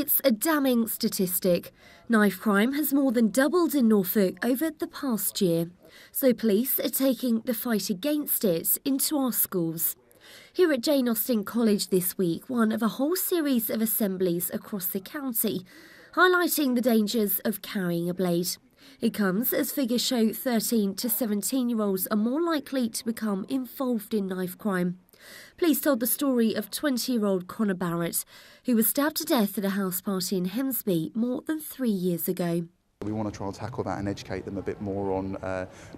It's a damning statistic. Knife crime has more than doubled in Norfolk over the past year. So police are taking the fight against it into our schools. Here at Jane Austen College this week, one of a whole series of assemblies across the county, highlighting the dangers of carrying a blade. It comes as figures show 13 to 17-year-olds are more likely to become involved in knife crime. Police told the story of 20-year-old Connor Barrett, who was stabbed to death at a house party in Hemsby more than 3 years ago. We want to try and tackle that and educate them a bit more on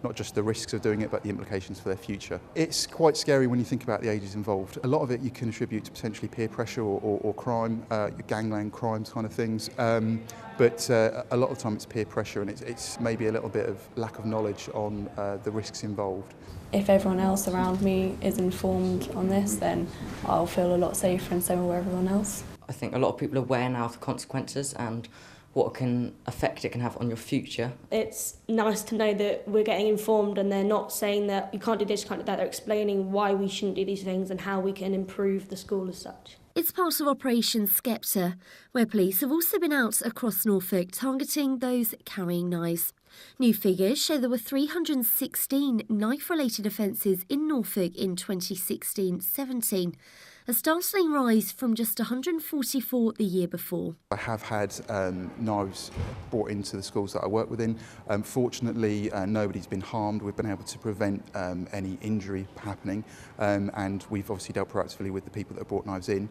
not just the risks of doing it, but the implications for their future. It's quite scary when you think about the ages involved. A lot of it you can attribute to potentially peer pressure or crime, gangland crimes kind of things. But a lot of the time it's peer pressure, and it's maybe a little bit of lack of knowledge on the risks involved. If everyone else around me is informed on this, then I'll feel a lot safer, and so will everyone else. I think a lot of people are aware now of the consequences and what effect it can have on your future. It's nice to know that we're getting informed and they're not saying that you can't do this, you can't do that. They're explaining why we shouldn't do these things and how we can improve the school as such. It's part of Operation Sceptre, where police have also been out across Norfolk targeting those carrying knives. New figures show there were 316 knife-related offences in Norfolk in 2016-17, a startling rise from just 144 the year before. I have had knives brought into the schools that I work within. Fortunately, nobody's been harmed. We've been able to prevent any injury happening, and we've obviously dealt proactively with the people that have brought knives in.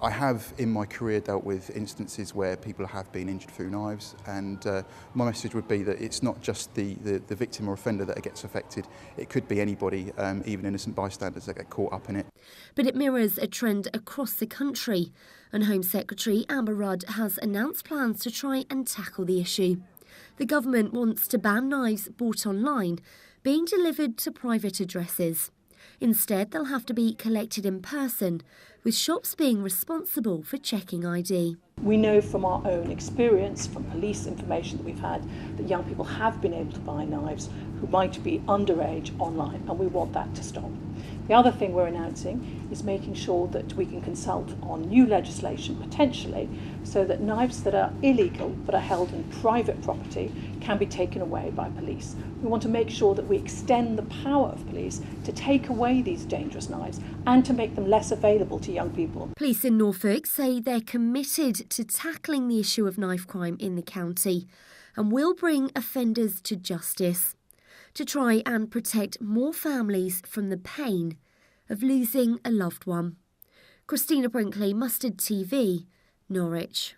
I have, in my career, dealt with instances where people have been injured through knives, and my message would be that it's not just the victim or offender that gets affected. It could be anybody, even innocent bystanders, that get caught up in it. But it mirrors a trend across the country, and Home Secretary Amber Rudd has announced plans to try and tackle the issue. The government wants to ban knives bought online being delivered to private addresses. Instead, they'll have to be collected in person, with shops being responsible for checking ID. We know from our own experience, from police information that we've had, that young people have been able to buy knives who might be underage online, and we want that to stop. The other thing we're announcing is making sure that we can consult on new legislation, potentially, so that knives that are illegal but are held in private property can be taken away by police. We want to make sure that we extend the power of police to take away these dangerous knives and to make them less available to young people. Police in Norfolk say they're committed to tackling the issue of knife crime in the county and will bring offenders to justice to try and protect more families from the pain of losing a loved one. Christina Brinkley, Mustard TV, Norwich.